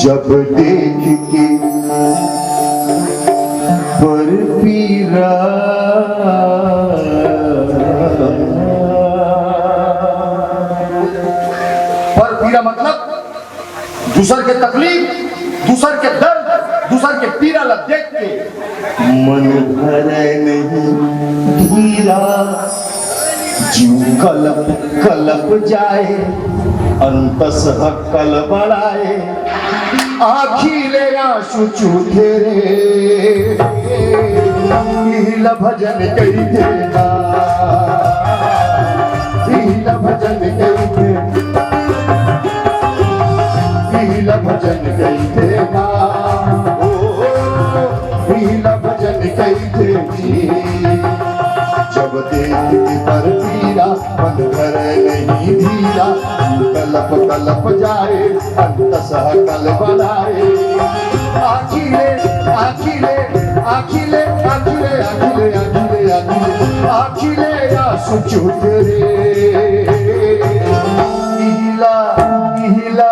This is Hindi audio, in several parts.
जब देख के पर पीरा पर पीरा मतलब दूसर के तकलीफ, दूसर के दर्द, दूसर के पीरा लग देख के मन भरे नहीं धीरा, जीव कलप कलप जाए, अंतस कल बढ़ाए, आखिले आंसू चूथे रे भजन कही देना, भजन कही देना, भजन कही देना, भजन कही देनी। जब देख पर पीरा मन भरे नहीं धीरा, कलप कलप जाए अंतस कल बढ़ाए, आखिले आखिले आखिले आखिले आखिले आखिले आखिले आखिले आंसू चूथे रे इहिला इहिला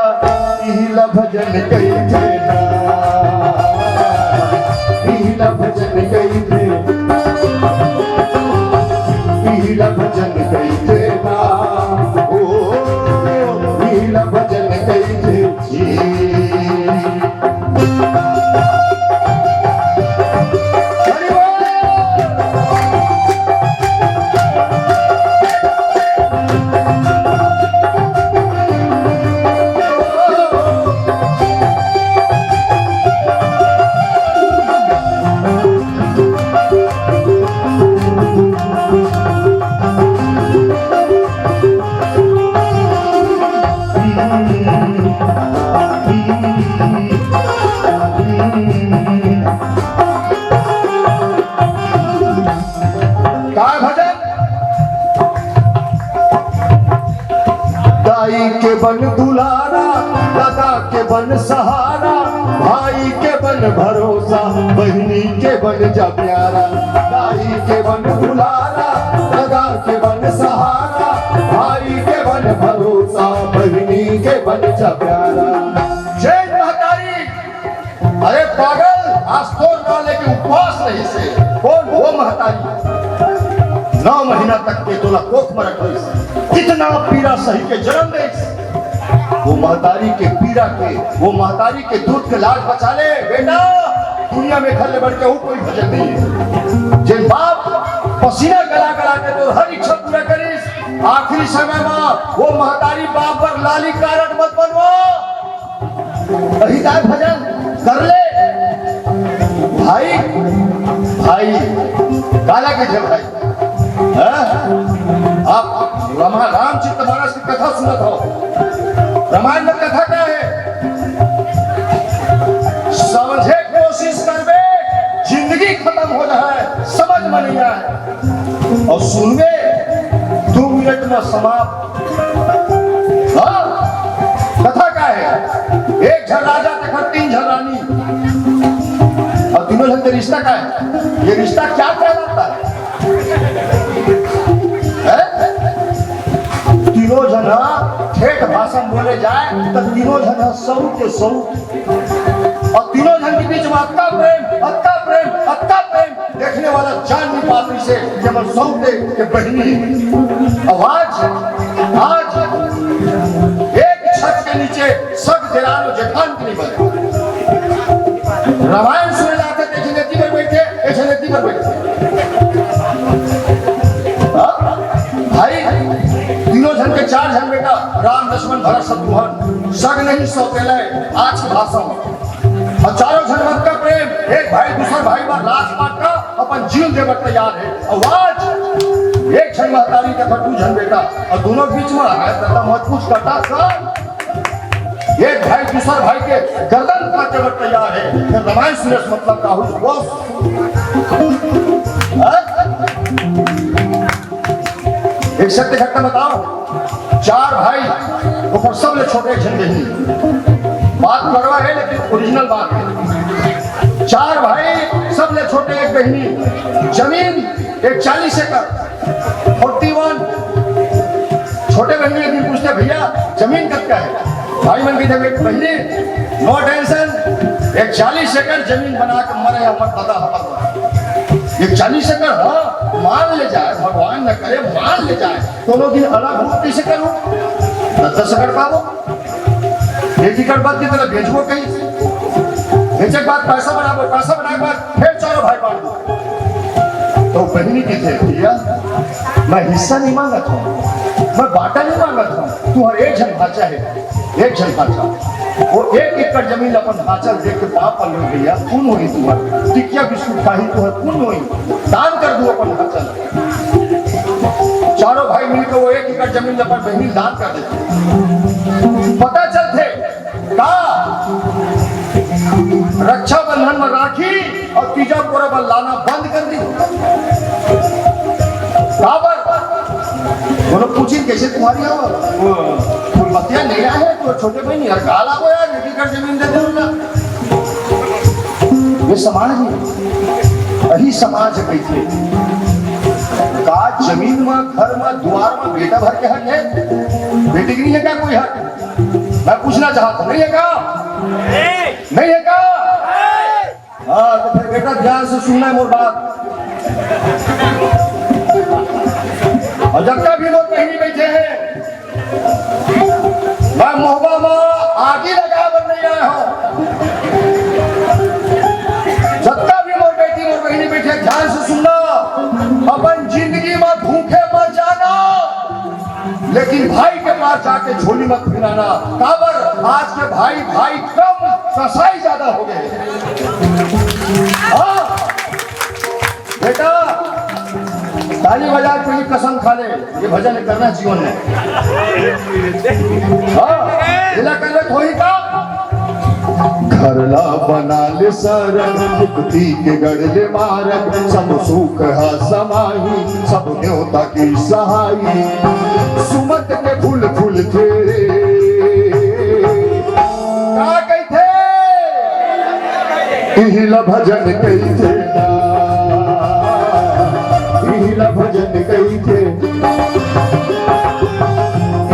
इहिला भजन कही देना, इहिला भजन कही देना, इहिला भजन कही देना, ओ इहिला भजन कही देना। दाई के बन दुलारा, दादा के बन सहारा, भाई के बन भरोसा, बहनी के बन जा प्यारा। दाई के बन दुलारा, दादा के बन सहारा, भाई के बन भरोसा, बहनी के बन जा प्यारा। जय महतारी, अरे पागल, आज तो वाले के उपवास नहीं से कौन वो महतारी 9 महीना तक के तोला कोख में रखी, कितना पीड़ा सही के जन्म दे। वो महतारी के पीड़ा के, वो महतारी के दूध के लाज बचा ले बेटा। दुनिया में खल्ले बढ़ के कोई भजन नहीं है। जिन बाप पसीना गला गला के तो हर इच्छा पूरा करिस, आखिरी समय में वो महतारी बाप पर लाली कारक मत बनवा। हिदायत भजन कर ले भाई। भाई काला के जल भाई, आप रामचित्र मानस की कथा सुनत हो। रामायण में कथा क्या है? समझे कोशिश करबे, जिंदगी खत्म हो जाए, समझ में नहीं आए, और सुनबे 2 मिनट में समाप्त। हाँ, कथा क्या है? एक झन राजा तक 3 झन रानी, और तीनों झन के रिश्ता क्या है? ये रिश्ता क्या कहलाता है? तीनों जना ठेठ भाषण बोले जाए तो तीनों जना सौ के सौ, और तीनों जन के बीच में अत्ता प्रेम अत्ता प्रेम अत्ता प्रेम देखने वाला जान नहीं पाती से केवल सौ के बहनी। आज आज एक छत के नीचे सब जलानो जेठान की नहीं बने। रामायण सुने जाते थे, जनेती पर बैठे, एक जनेती पर बैठे। भाई तीनों जन के 4 जन बेटा, राम लक्ष्मण भरत शत्रुघ्न, सग नहीं सौतेले आज की भाषा में, और चारों जन मत का प्रेम, एक भाई दूसरे भाई पर लाश काट का अपन जीवन देवर तैयार है। और आज एक जन महतारी के 2 जन बेटा, और दोनों बीच में है मत कुछ करता सब। एक भाई दूसरे भाई के गर्दन काटने पर तैयार है। फिर रामायण सुने मतलब का हुआ एक सत्य घटना बताओ। 4 भाई वो सब ले छोटे झंडे ही, बात करवा है लेकिन ओरिजिनल बात है। 4 भाई सब ले छोटे, एक बहनी, जमीन एक 40 एकड़ 41। छोटे बहनी एक दिन पूछते, भैया जमीन कब का है? भाई मन की जब पहले नो टेंशन, एक 40 एकड़ जमीन बना के मरे हमर दादा हमर ये 40 एकड़ हाँ मान ले जाए, भगवान न करे मान ले जाए, दोनों दिन अलग हो कैसे करूं? 10 एकड़ पाबो, 1 एकड़ बाद की तरह बेचबो कहीं, बेचे के बाद पैसा बनाबो, पैसा बनाने के बाद फिर चारों भाई बांट दो। तो बहनी की थे भैया, मैं हिस्सा नहीं मांगत हूँ, मैं बाटा नहीं मांगत हूँ, तू हर एक जन भाचा है, एक जन भाचा, वो 1 एकड़ जमीन अपन भाचा देख के पाप कर लो भैया, कौन होगी तुम्हारी टिकिया बिस्कुट खाही तो है, कौन होगी, दान कर दो अपन भाचा। चारों भाई मिलकर वो 1 एकड़ जमीन अपन बहनी दान कर देते। पता चलते का रक्षाबंधन में राखी और तीजा पूरा लाना बंद कर दी। दोनों पूछी कैसे तुम्हारी फुलबतिया नहीं आए तो छोटे भाई नहीं हड़काल आओ यार, 1 एकड़ जमीन दे दो। ये समाज है, यही समाज है कैसे का जमीन में घर में द्वार में बेटा भर के हक है, बेटी की नहीं है क्या कोई हक? मैं पूछना चाहता हूं, नहीं है क्या? नहीं है क्या? हाँ तो फिर बेटा ध्यान से सुनना है मोर बात। और जब तक भी लोग कहीं बैठे हैं, मैं मोहब्बत में आगे लगा कर नहीं आया हूं। जब तक भी लोग बैठी और बहनी बैठे, ध्यान से सुनना, अपन जिंदगी में भूखे मत जाना, लेकिन भाई के पास जाके झोली मत फिराना। काबर आज के भाई भाई कम, कसाई ज्यादा हो गए। हाँ बेटा ताली बजा के कसम खा ले, ये भजन करना जीवन में। हाँ जिला कर थोड़ी का घरला बना ले सरन, मुक्ति के गढ़ले मारन, सब सुख है समाही, सब न्योता की सहाई, सुमत के फूल फूल थे का कही थे, इहिला भजन कही थे, इहिला भजन कही थे,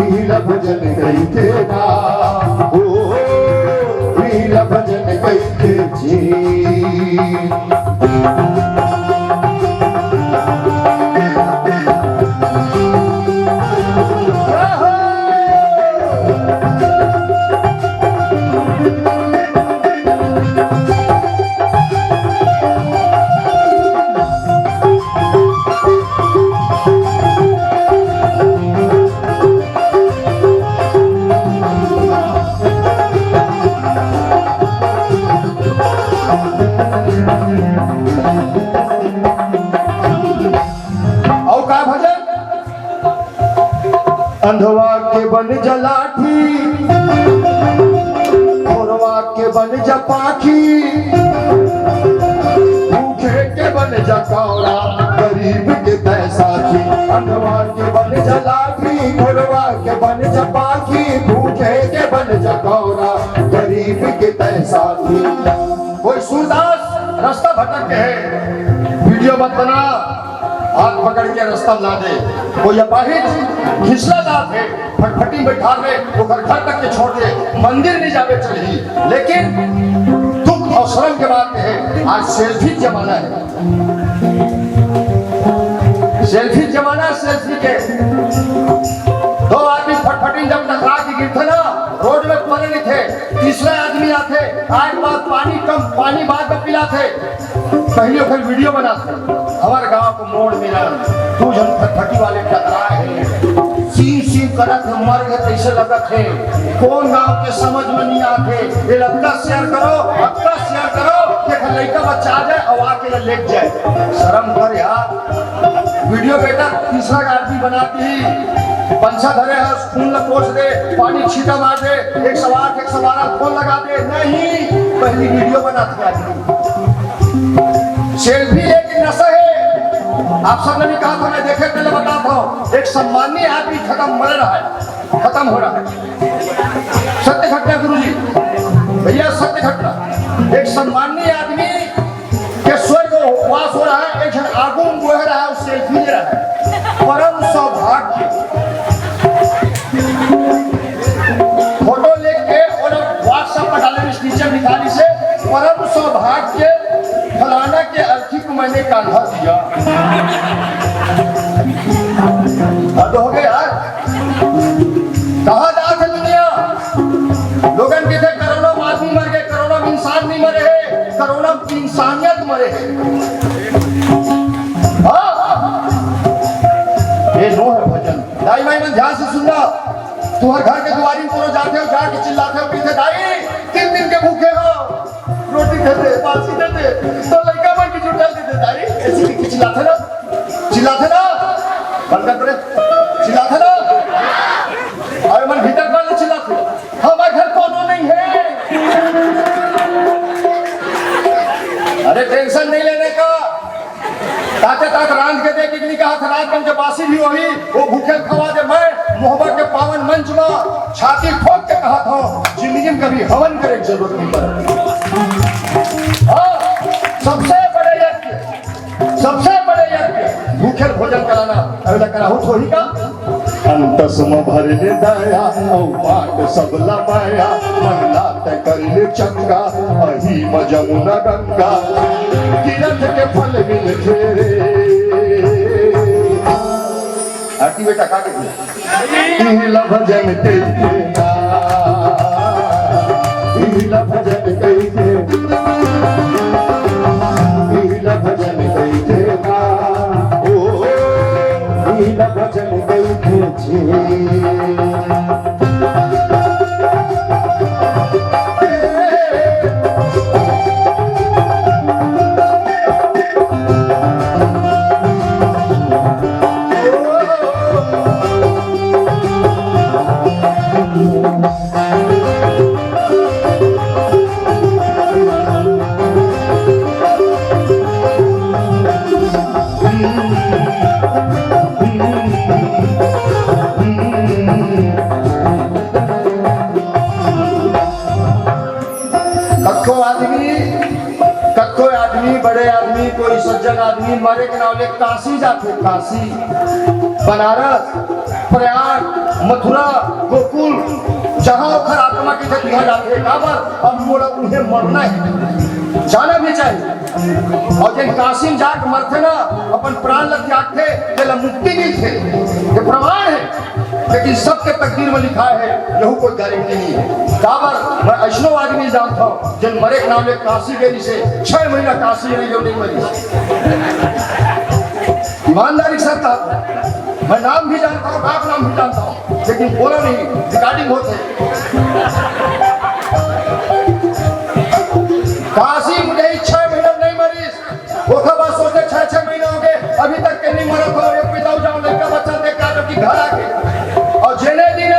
इहिला भजन कही थे ना, ओ इहिला भजन कही थे जी। अंधवा के बन जलाठी, खोरवा के बन जपाखी, भूखे के बन जकौड़ा, गरीब के तैसाखी। अंधवा के बन जलाठी, खोरवा के बन जपाखी, भूखे के बन जकौड़ा, गरीब के तैसाखी। कोई सूरदास रास्ता भटक के है, वीडियो मत बना, हाथ पकड़ के रास्ता ला दे। कोई अपाहिज घिसलादार थे, फटफटी बैठा दे, वो घर तक के छोड़ दे, मंदिर नहीं जावे चली। लेकिन दुख और शर्म के बात है, आज सेल्फी जमाना है, सेल्फी जमाना, सेल्फी के 2 आदमी फटफटी जब टकरा के गिरते ना, रोड में पड़े नहीं थे, तीसरा आदमी आते, आज बात पानी कम, पानी बाद में पिलाते, पहले फिर वीडियो बनाते। हमारे गांव को मोड़ मिला, तू जन फटफटी वाले टकराए हैं, सीम करत मर गए कैसे लगत है, कौन गांव के समझ में नहीं आते। ये लगता शेयर करो, लगता शेयर करो, कि लड़का बच्चा आ जाए और आके लेट जाए। शर्म कर यार, वीडियो बेटा तीसरा आदमी बनाती ही पंछा धरे है, खून पोछ दे, पानी छीटा मार दे, 108 फोन लगा दे, नहीं पहली वीडियो बनाती आदमी। सेल्फी लेकिन नशा है, आप सबने भी कहा था, मैं देखे पहले बताता हूँ, एक सम्मानीय आदमी खत्म मर रहा है, खत्म हो रहा है। सत्य घटना गुरुजी, भैया सत्य घटना, एक सम्मानीय आदमी के स्वर्ग वास हो रहा है, एक आगुन बह रहा है, उस सेल्फी ले रहा है, परम सौभाग्य। फोटो लेके काट के फलाना के अर्थी को मैंने कांधा दिया। हद हो गया यार, कहा जात है दुनिया। लोगन के थे करोड़ों आदमी मर गए, करोड़ों इंसान नहीं मरे हैं, करोड़ों इंसानियत मरे हैं। ये नो है भजन। दाई माई मन ध्यान से सुनना। तुम्हारे घर के दुआरी को जाते हो, जाके चिल्लाते हो, पीछे दाई 3 दिन के भूखे हो, रोटी देते, बासी देते, तो लड़का मन की जुटा देते दाई। ऐसे की चिल्लाते ना, बंद कर दे, चिल्लाते ना। अरे मन भीतर वाले चिल्लाते, हमारे घर कोनो नहीं है। अरे टेंशन नहीं लेने का, ताकत रांध के दे कितनी कहा था, रात में जब बासी भी वही वो भूखे खवा दे। मैं मोहब्बत के पावन मंच में छाती ठोक के कहा था, जिंदगी में कभी हवन करे की जरूरत नहीं पड़े। हाँ, सबसे बड़े यज्ञ भूखे भोजन कराना। अरे कराहू थोड़ी का अंतसम भरने दया औ बाट सब लमाया, मन लात करले चंगा अही जमुना गंगा, तीरथ के फल मिल रे। आरती बेटा का के इला भजन कइते ना, इला भजन कइते, इला भजन कइते ना, ओ इला भजन कइते छे। कक्को आदमी, बड़े आदमी, कोई सज्जन आदमी मरे के नाम ले काशी जाते, काशी, बनारस, प्रयाग, मथुरा, गोकुल, जहां ओखर आत्मा की जगह जाते। काबर अब मोड़ा उन्हें मरना है, जाना भी चाहिए। और जिन काशी में जाके मरते ना, अपन प्राण लग जाते, तेला मुक्ति नहीं थे, ये प्रमाण है। लेकिन सबके तकदीर में लिखा है, यहू कोई गारंटी नहीं है। काबर मैं ऐसनो आदमी जानता हूँ जिन मरे के नाम ले काशी गई से 6 महीना काशी रही, जो नहीं मरी। ईमानदारी से कहता, मैं नाम भी जानता हूँ, बाप नाम भी जानता हूँ, लेकिन बोला नहीं, रिकॉर्डिंग होते। काशी मुझे 6 महीना नहीं मरी, वो खबर सोचे 6 महीने हो गए, अभी तक के नहीं मरा था। एक पिता जाओ लड़का बच्चा देखा जब कि घर आके, और जेने दिन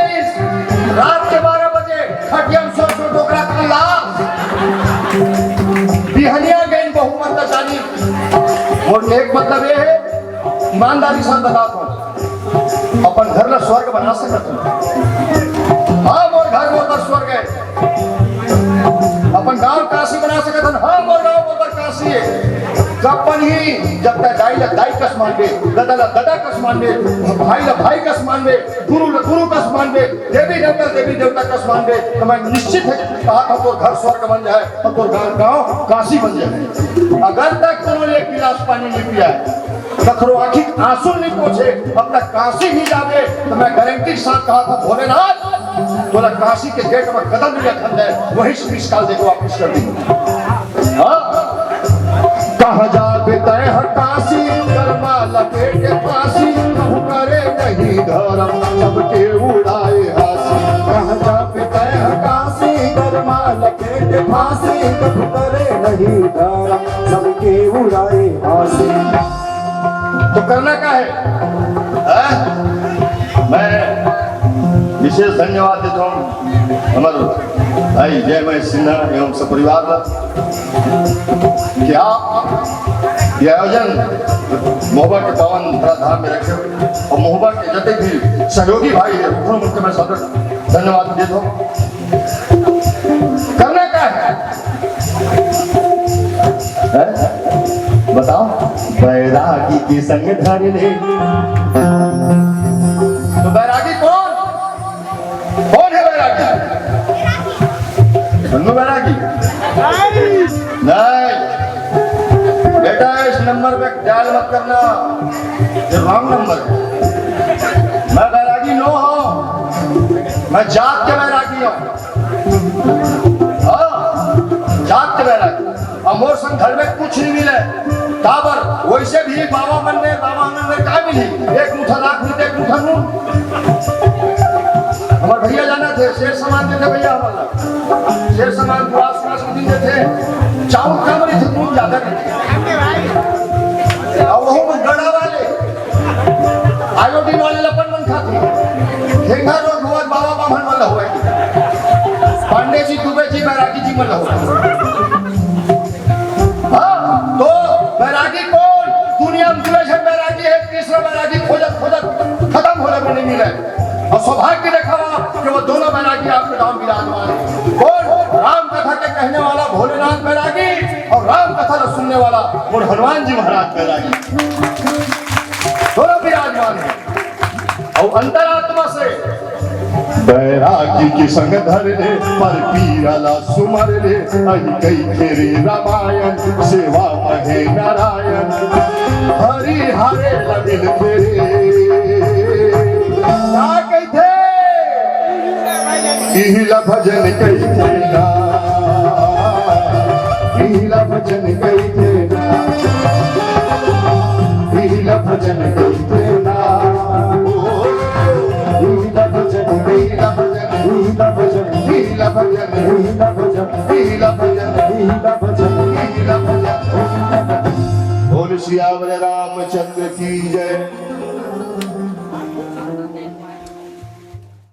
रात के 12 बजे खटियम सो डोकरा कल्ला बिहनिया गई बहुमत जानी। और एक मतलब ये है, ईमानदारी से बताता हूँ, अपन घर में स्वर्ग बना सकते हैं। हाँ, मोर घर मोर स्वर्ग है। अपन गांव काशी बना सकते हैं। हाँ, मोर गांव मोर काशी है। अपन ही जब तक दाई कस मानबे, दादा कस मानबे, भाई कस मानबे, गुरु कस मानबे, देवी देवता कस मानबे, तो मैं निश्चित है कहा था तो घर स्वर्ग बन जाए और तो गांव काशी बन जाए। अगर तक उन्होंने एक गिलास पानी नहीं पिया है, कखरो आखिर आंसू नहीं पहुंचे, अब तक काशी ही जावे, तो मैं गारंटी के साथ कहा था भोलेनाथ बोला काशी के गेट में कदम भी रखा है, वही 20 साल देखो वापिस कर दी। कहा जाबे तय काशी, कर्मा लपेटे फांसी, करे नहीं धर्म सबके उड़ाए हासी। कहा जाबे तय काशी, कर्मा लपेटे फांसी, करे नहीं धर्म सबके उड़ाए हासी। तो करना क्या है? मैं विशेष धन्यवाद देता हूँ हमारे भाई जयमय सिन्हा एवं सपरिवार क्या ये आयोजन मोहब्बत के पावन धाम में रखे और मोहब्बत के जते भी सहयोगी भाई है उनको मैं सदर धन्यवाद देता हूँ। करना क्या है? बताओ। बैरागी की संग धर ले। तो बैरागी कौन है? बैरागी बैरागी नहीं, नंबर पे डायल मत करना, ये रॉन्ग नंबर है। मैं बैरागी नो हूँ, मैं जात के बैरागी हूँ। जात के बैरागी अमोर संग घर में कुछ नहीं मिले ताबर, वैसे भी बाबा मन में क्या मिली, एक मुठा राख मिलते, एक मुठा नून। हमारे भैया जाना थे, शेर सामान देते भैया, हमारा शेर सामान दुआस दिन देते, चावल कम नहीं थे, नून ज्यादा नहीं थे। और वो गड़ा वाले आयोडीन वाले लपन मन खाते, ठेंगा रोग हुआ बाबा बामन वाला हुआ, पांडे जी दुबे जी बैरागी जी वाला हुआ। तो बैरागी कौन? दुनिया में दूसरा बैरागी है, तीसरा बैरागी खोजत खोजत खत्म होने को नहीं मिले। और सौभाग्य देखा कि वो दोनों बैरागी आपके गांव विराजमान है। कौन? राम कथा के कहने वाला भोलेनाथ बैरागी और राम कथा न सुनने वाला और हनुमान जी महाराज बैरागी, दोनों विराजमान है। और अंतरात्मा से बैरागी की संग धर ले, पर पीराला सुमर ले, अहि कई तेरे रामायण, सेवा महे नारायण, हरि हरे लगिल तेरे। क्या कहते? इहिला भजन कहते ना, इहिला भजन कहते ना, इहिला भजन कहते ना, इहिला भजन, इहिला भजन, इहिला भजन, इहिला भजन, इहिला भजन, इहिला भजन, इहिला भजन, इहिला भजन। बोल श्री रामचंद्र की जय।